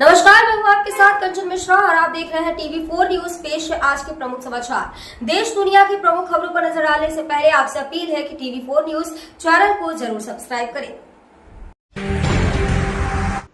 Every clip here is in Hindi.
नमस्कार, मैं हूं आपके साथ कंचन मिश्रा और आप देख रहे हैं TV4 न्यूज। पेश है आज के प्रमुख समाचार। देश दुनिया की प्रमुख खबरों पर नजर डालने से पहले आपसे अपील है कि TV4 न्यूज चैनल को जरूर सब्सक्राइब करें।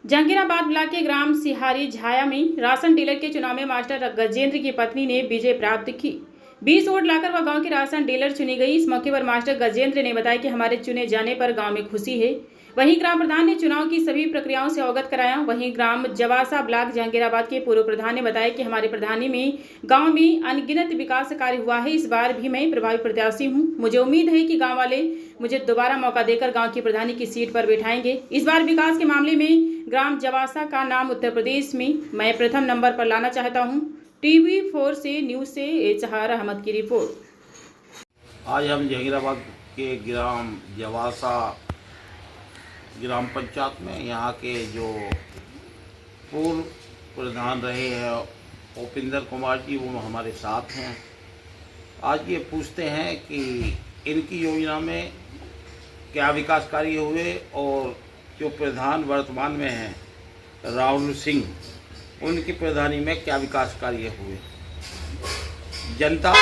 जहांगीराबाद ब्लॉक के ग्राम सिहारी झाया में राशन डीलर के चुनाव में मास्टर गजेंद्र की पत्नी ने विजय प्राप्त की। 20 वोट लाकर वह गांव की राशन डीलर चुनी गई। इस मौके पर मास्टर गजेंद्र ने बताया कि हमारे चुने जाने पर गांव में खुशी है। वहीं ग्राम प्रधान ने चुनाव की सभी प्रक्रियाओं से अवगत कराया। वहीं ग्राम जवासा ब्लॉक जहांगीराबाद के पूर्व प्रधान ने बताया कि हमारे प्रधानी में गांव में अनगिनत विकास कार्य हुआ है। इस बार भी मैं प्रभावी प्रत्याशी हूं। मुझे उम्मीद है कि गांव वाले मुझे दोबारा मौका देकर गांव की प्रधानी की सीट पर बैठाएंगे। इस बार विकास के मामले में ग्राम जवासा का नाम उत्तर प्रदेश में मैं प्रथम नंबर पर लाना चाहता हूं। TV4 से न्यूज से एचआर अहमद की रिपोर्ट। आज हम जहांगीराबाद के ग्राम जवासा ग्राम पंचायत में यहाँ के जो पूर्व प्रधान रहे हैं उपेंद्र कुमार जी, वो हमारे साथ हैं। आज ये पूछते हैं कि इनकी योजना में क्या विकास कार्य हुए और जो प्रधान वर्तमान में हैं राहुल सिंह, उनकी प्रधानी में क्या विकास कार्य हुए। जनता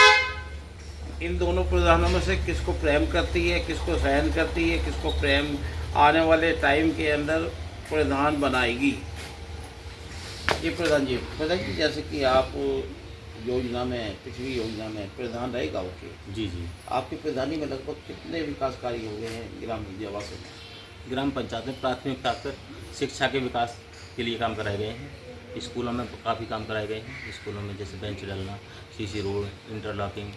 इन दोनों प्रधानों में से किसको प्रेम करती है, किसको सहन करती है, किसको प्रेम आने वाले टाइम के अंदर प्रधान बनाएगी। ये प्रधान जी जैसे कि आप योजना में, पिछली योजना में प्रधान रहे गाँव के, जी आपकी प्रधानी में लगभग कितने विकास कार्य हुए हैं ग्राम जवासा में? ग्राम पंचायत में प्राथमिकता पर शिक्षा के विकास के लिए काम कराए गए हैं। स्कूलों में काफ़ी काम कराए गए हैं। स्कूलों में जैसे बेंच डालना, सीसी रोड, इंटरलॉकिंग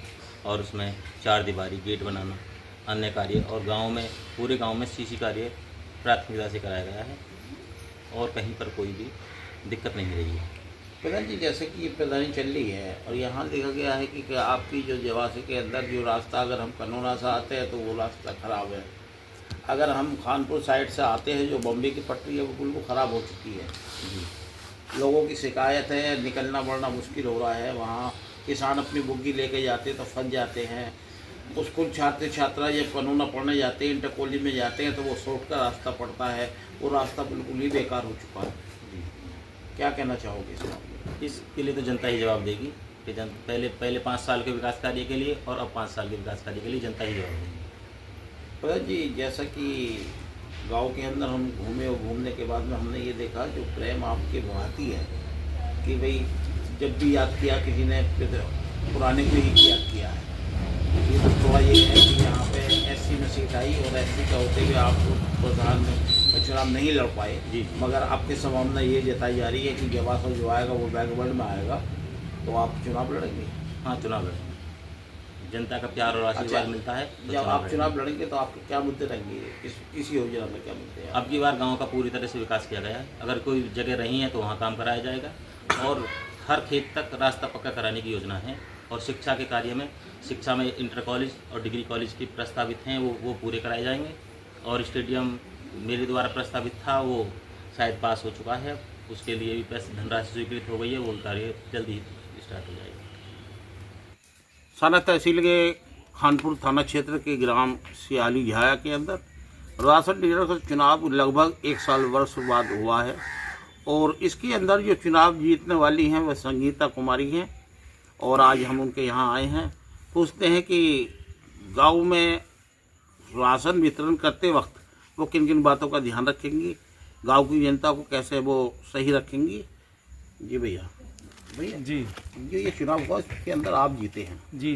और उसमें 4 दीवारी गेट बनाना, अन्य कार्य। और गांव में, पूरे गांव में सीसी कार्य प्राथमिकता से कराया गया है और कहीं पर कोई भी दिक्कत नहीं रही है। प्रधान जी, जैसे कि ये प्रधानी चल रही है और यहाँ देखा गया है कि आपकी जो जवासे के अंदर जो रास्ता, अगर हम कनौना से आते हैं तो वो रास्ता ख़राब है। अगर हम खानपुर साइड से आते हैं, जो बॉम्बे की पटरी है वो बिल्कुल ख़राब हो चुकी है। लोगों की शिकायत है, निकलना बढ़ना मुश्किल हो रहा है। वहाँ किसान अपनी बुग्गी लेके जाते हैं तो फंस जाते हैं। स्कूल छात्र छात्रा जब कानूना पढ़ने जाते हैं, इंटर कॉलेज में जाते हैं तो वो शॉर्ट का रास्ता पड़ता है, वो रास्ता बिल्कुल ही बेकार हो चुका है। क्या कहना चाहोगे इस मामले? इसके लिए तो जनता ही जवाब देगी कि पहले 5 साल के विकास कार्य के लिए और अब 5 साल के विकास कार्य के लिए जनता ही जवाब देगी। प्रधान जी, जैसा कि गांव के अंदर हम घूमे और घूमने के बाद में हमने ये देखा जो प्रेम आपके बढ़ाती है कि भाई जब भी याद किया किसी ने पुराने को ही याद किया है। ये तो थोड़ा ये है कि यहाँ पे SC में सीट आई और SC का होते हुए आप प्रधान में चुनाव नहीं लड़ पाए जी, मगर आपकी संभावना ये जताई जा रही है कि जवासा जो आएगा वो बैकवर्ड में आएगा, तो आप चुनाव लड़ेंगे? हाँ, चुनाव लड़ेंगे। जनता का प्यार और आशीर्वाद मिलता है तो जब आप चुनाव लड़ेंगे तो आपके क्या मुद्दे रहेंगे? इस योजना में क्या मुद्दे हैं? अब की बार गाँव का पूरी तरह से विकास किया गया है। अगर कोई जगह रही है तो वहाँ काम कराया जाएगा और हर खेत तक रास्ता पक्का कराने की योजना है। और शिक्षा के कार्य में, शिक्षा में इंटर कॉलेज और डिग्री कॉलेज की प्रस्तावित हैं वो पूरे कराए जाएंगे। और स्टेडियम मेरे द्वारा प्रस्तावित था, वो शायद पास हो चुका है, उसके लिए भी पैसे धनराशि स्वीकृत हो गई है, वो कार्य जल्दी स्टार्ट हो जाएगा। साना तहसील के खानपुर थाना क्षेत्र के ग्राम सिहारी झाया के अंदर राशन डीलर का चुनाव लगभग 1 साल वर्ष बाद हुआ है और इसके अंदर जो चुनाव जीतने वाली हैं वह संगीता कुमारी हैं। और आज हम उनके यहाँ आए हैं, पूछते हैं कि गांव में राशन वितरण करते वक्त वो किन किन बातों का ध्यान रखेंगी, गांव की जनता को कैसे वो सही रखेंगी। जी भैया जी, जो ये चुनाव हुआ इसके अंदर आप जीते हैं जी।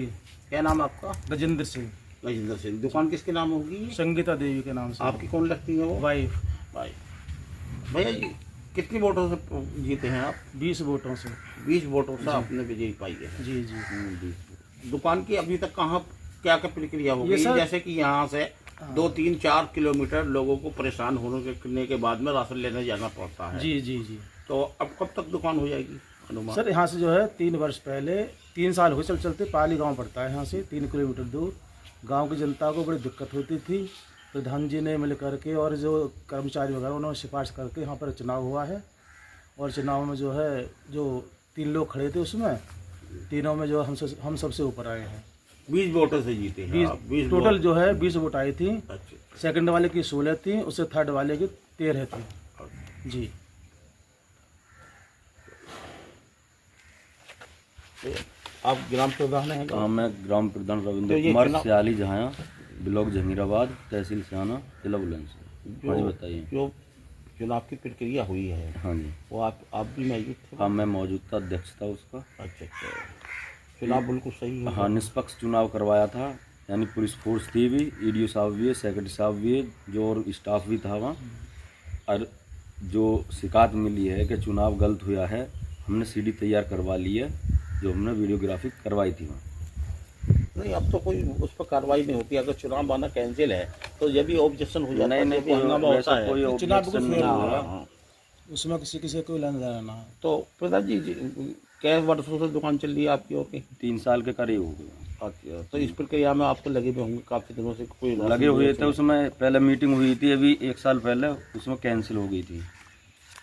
क्या नाम आपका? गजेंद्र सिंह। गजेंद्र सिंह। दुकान किसके नाम होगी? संगीता देवी के नाम से। आपकी कौन लगती है वो? वाइफ। भैया जी, कितनी वोटों से जीते हैं आप? 20 वोटों से। 20 वोटों से आपने विजयी पाई है। जी जी। दुकान की अभी तक कहाँ क्या क्या प्रक्रिया हो गई? जैसे कि यहाँ से 2, 3, 4 किलोमीटर लोगों को परेशान होने के बाद में राशन लेने जाना पड़ता है। जी जी जी। तो अब कब तक दुकान हो जाएगी अनुमान? सर, यहाँ से जो है 3 वर्ष पहले, 3 साल हो चलते पाली गांव पड़ता है यहाँ से 3 किलोमीटर दूर। गांव की जनता को बड़ी दिक्कत होती थी। प्रधान जी ने मिल करके और जो कर्मचारी वगैरह उन्होंने सिफारिश करके यहाँ पर चुनाव हुआ है। और चुनाव में जो है जो 3 लोग खड़े थे उसमें तीनों में जो हम सबसे ऊपर आए हैं। 20 वोटों से जीते हैं। 20 टोटल जो है 20 वोट आई थी। अच्छा। सेकंड वाले की 16 थी, उससे थर्ड वाले की 13 थी। जी। तो आप ग्राम प्रधान हैं? हाँ, मैं ग्राम प्रधान तो रविंद्र ये कुमार चुनाव- सियाली जहां, ब्लॉक जहीराबाद, तहसील सियाना, जिला बुलंदशहर। हाँ जी, बताइए। जो चुनाव की प्रक्रिया हुई है हाँ जी, वो आप भी मौजूद थे? हाँ मैं मौजूद था, अध्यक्ष था उसका। अच्छा अच्छा, चुनाव बिल्कुल सही है? हाँ, निष्पक्ष चुनाव करवाया था, यानी पुलिस फोर्स थी भी, ईडीओ साहब भी है, सेक्रेटरी साहब भी है, जो और स्टाफ भी था वहाँ। और जो शिकायत मिली है कि चुनाव गलत हुआ है, हमने सीडी तैयार करवा ली है, जो हमने वीडियोग्राफी करवाई थी वहाँ। नहीं, अब तो कोई उस पर कार्रवाई नहीं होती। अगर चुनाव आना कैंसिल है तो जब भी ऑब्जेक्शन हो जाता है, नहीं, जब भी हंगामा होता है। कोई चुनाव ऑब्जेक्शन बिल्कुल नहीं fair हुआ। हाँ। उसमें किसी किसी कोई लेना देना ना हो। तो प्रधान जी कई वर्षों से दुकान चल रही है आपकी? और की 3 साल के करीब हो गए अच्छा, तो इस प्रक्रिया में आप तो लगे हुए होंगे काफी दिनों से? कोई लगे हुए थे उसमें। पहले मीटिंग हुई थी अभी 1 साल पहले, उसमें कैंसिल हो गई थी,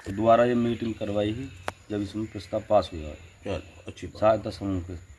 तो दोबारा ये मीटिंग करवाई ही जब इसमें प्रस्ताव पास हुआ चलो अच्छी बात। सहायता समूह के।